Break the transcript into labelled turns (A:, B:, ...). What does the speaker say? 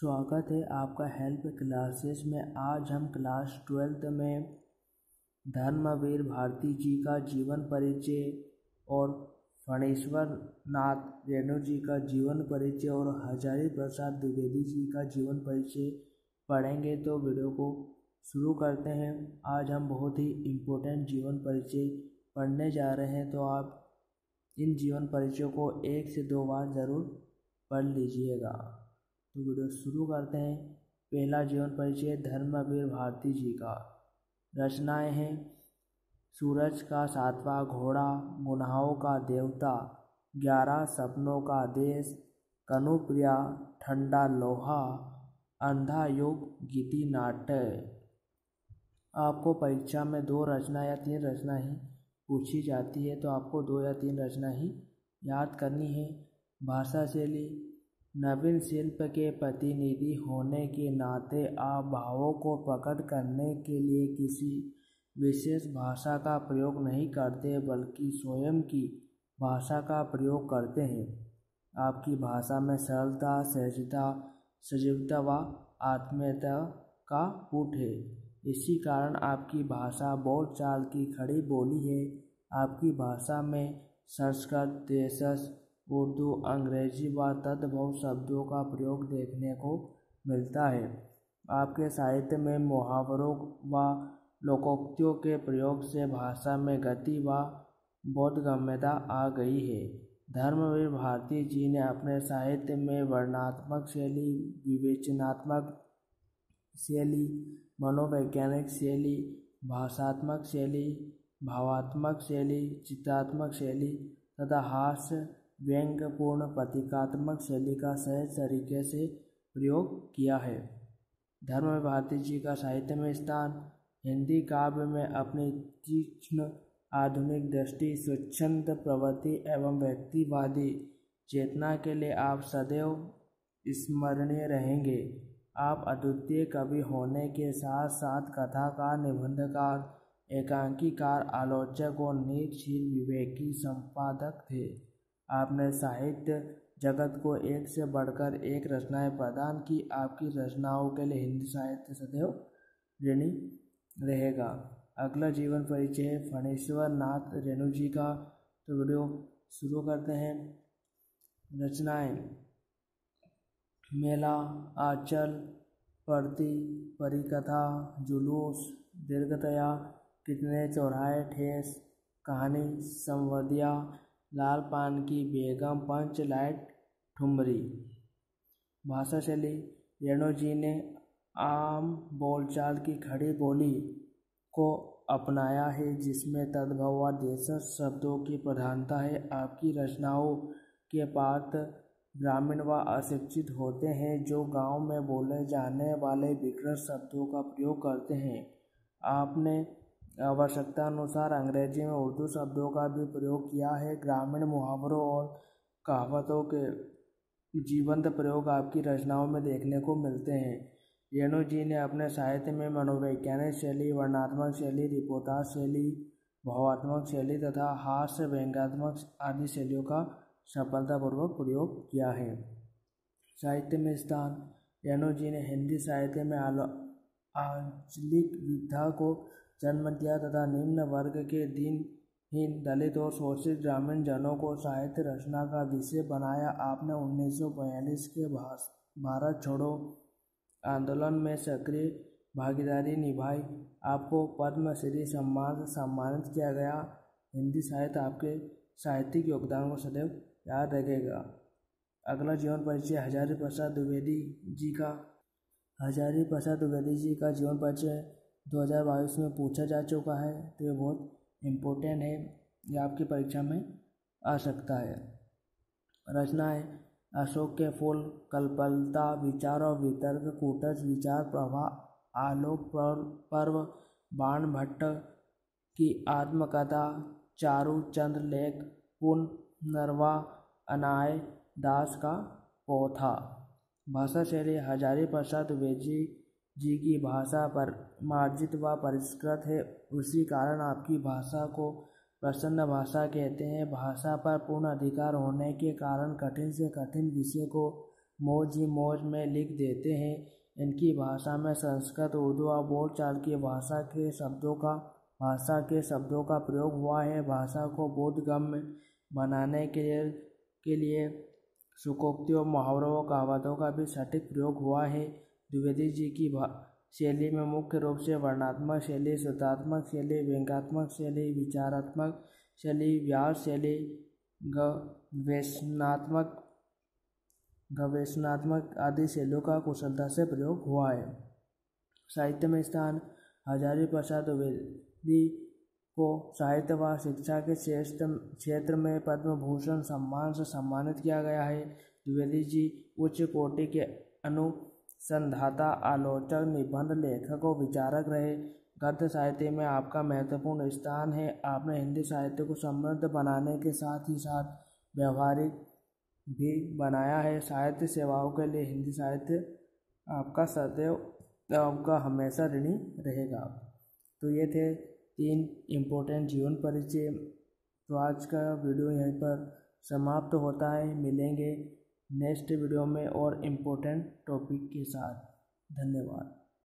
A: स्वागत है आपका हेल्प क्लासेस में। आज हम क्लास 12th में धर्मवीर भारती जी का जीवन परिचय और फणीश्वर नाथ रेणु जी का जीवन परिचय और हजारी प्रसाद द्विवेदी जी का जीवन परिचय पढ़ेंगे। तो वीडियो को शुरू करते हैं। आज हम बहुत ही इम्पोर्टेंट जीवन परिचय पढ़ने जा रहे हैं, तो आप इन जीवन परिचयों को 1 से 2 बार ज़रूर पढ़ लीजिएगा। तो वीडियो शुरू करते हैं। पहला जीवन परिचय धर्मवीर भारती जी का। रचनाएं हैं सूरज का 7वां घोड़ा, गुनाहों का देवता, 11 सपनों का देश, कनुप्रिया, ठंडा लोहा, अंधा युग, गीति नाट्य। आपको परीक्षा में 2 रचना या 3 रचना ही पूछी जाती है, तो आपको 2 या 3 रचना ही याद करनी है। भाषा शैली नवीन शिल्प के प्रतिनिधि होने के नाते आप भावों को प्रकट करने के लिए किसी विशेष भाषा का प्रयोग नहीं करते, बल्कि स्वयं की भाषा का प्रयोग करते हैं। आपकी भाषा में सरलता, सहजता, सजीवता व आत्मीयता का कूट है। इसी कारण आपकी भाषा बोलचाल की खड़ी बोली है। आपकी भाषा में संस्कृत, देशज, उर्दू, अंग्रेजी व तद्भव शब्दों का प्रयोग देखने को मिलता है। आपके साहित्य में मुहावरों व लोकोक्तियों के प्रयोग से भाषा में गति व बोधगम्यता आ गई है। धर्मवीर भारती जी ने अपने साहित्य में वर्णनात्मक शैली, विवेचनात्मक शैली, मनोवैज्ञानिक शैली, भाषात्मक शैली, भावात्मक शैली, चित्रात्मक शैली तथा हास्य व्यंग्यपूर्ण प्रतीकात्मक शैली का सहज तरीके से प्रयोग किया है। धर्मवीर भारती जी का साहित्य में स्थान। हिंदी काव्य में अपनी तीक्ष्ण आधुनिक दृष्टि, स्वच्छंद प्रवृत्ति एवं व्यक्तिवादी चेतना के लिए आप सदैव स्मरणीय रहेंगे। आप अद्वितीय कवि होने के साथ साथ कथाकार, निबंधकार, एकांकीकार, आलोचक और नीतिशील विवेकी संपादक थे। आपने साहित्य जगत को एक से बढ़कर एक रचनाएं प्रदान की। आपकी रचनाओं के लिए हिंदी साहित्य सदैव ऋणी रहेगा। अगला जीवन परिचय है फणीश्वर नाथ रेणु जी का। तो वीडियो शुरू करते हैं। रचनाएं मेला, आंचल, परती, परिकथा, जुलूस, दीर्घतया, कितने चौराहे, ठेस, कहानी, संवदिया, लाल पान की बेगम, पंच लाइट, ठुमरी। भाषा शैली रेणु जी ने आम बोलचाल की खड़ी बोली को अपनाया है, जिसमें तद्भव व देशज शब्दों की प्रधानता है। आपकी रचनाओं के पात्र ग्रामीण व अशिक्षित होते हैं, जो गांव में बोले जाने वाले विकृत शब्दों का प्रयोग करते हैं। आपने आवश्यकता अनुसार अंग्रेजी में उर्दू शब्दों का भी प्रयोग किया है। ग्रामीण मुहावरों और कहावतों के जीवंत प्रयोग आपकी रचनाओं में देखने को मिलते हैं। रेणु जी ने अपने साहित्य में मनोवैज्ञानिक शैली, वर्णनात्मक शैली, रिपोर्टाज शैली, भावात्मक शैली तथा हास्य व्यंग्यात्मक आदि शैलियों का सफलतापूर्वक प्रयोग किया है। साहित्य में स्थान। रेणु जी ने हिंदी साहित्य में आंचलिक विधा को जन्म दिया तथा निम्न वर्ग के दीनहीन, दलित और शोषित ग्रामीण जनों को साहित्य रचना का विषय बनाया। आपने 1942 के भारत छोड़ो आंदोलन में सक्रिय भागीदारी निभाई। आपको पद्मश्री सम्मान से सम्मानित किया गया। हिंदी साहित्य आपके साहित्यिक योगदान को सदैव याद रखेगा। अगला जीवन परिचय हजारी प्रसाद द्विवेदी जी का। हजारी प्रसाद द्विवेदी जी का जीवन परिचय 2022 में पूछा जा चुका है, तो ये बहुत इम्पोर्टेंट है, ये आपकी परीक्षा में आ सकता है। रचनाएं अशोक के फूल, कल्पलता, विचार और वितर्क, कूटस्थ विचार प्रवाह, आलोक पर्व, बाण भट्ट की आत्मकथा, चारू चंद्र लेख, पुनर्वा, अनाय दास का पोथा। भाषा शैली हजारी प्रसाद द्विवेदी जी की भाषा पर मार्जित व परिष्कृत है। उसी कारण आपकी भाषा को प्रसन्न भाषा कहते हैं। भाषा पर पूर्ण अधिकार होने के कारण कठिन से कठिन विषय को मौज ही मौज में लिख देते हैं। इनकी भाषा में संस्कृत, उर्दू और बोलचाल की भाषा के शब्दों का प्रयोग हुआ है। भाषा को बोधगम्य बनाने के लिए सुकोक्तियों, मुहावरों और कहावतों का भी सटीक प्रयोग हुआ है। द्विवेदी जी की शैली में मुख्य रूप से वर्णनात्मक शैली, श्रुतात्मक शैली, व्यंग्यात्मक शैली, विचारात्मक शैली, व्यास शैली, गवेषणात्मक आदि शैलियों का कुशलता से प्रयोग हुआ है। साहित्य में स्थान: हजारी प्रसाद द्विवेदी को साहित्य व शिक्षा के क्षेत्र में पद्म भूषण सम्मान से सम्मानित किया गया है। द्विवेदी जी उच्च कोटि के अनुसंधाता, आलोचक, निबंध लेखक और विचारक रहे। गद्य साहित्य में आपका महत्वपूर्ण स्थान है। आपने हिंदी साहित्य को समृद्ध बनाने के साथ ही साथ व्यवहारिक भी बनाया है। साहित्य सेवाओं के लिए हिंदी साहित्य आपका सदैव, आपका हमेशा ऋणी रहेगा। तो ये थे 3 इम्पोर्टेंट जीवन परिचय। तो आज का वीडियो यहीं पर समाप्त होता है। मिलेंगे नेक्स्ट वीडियो में और इम्पोर्टेंट टॉपिक के साथ। धन्यवाद।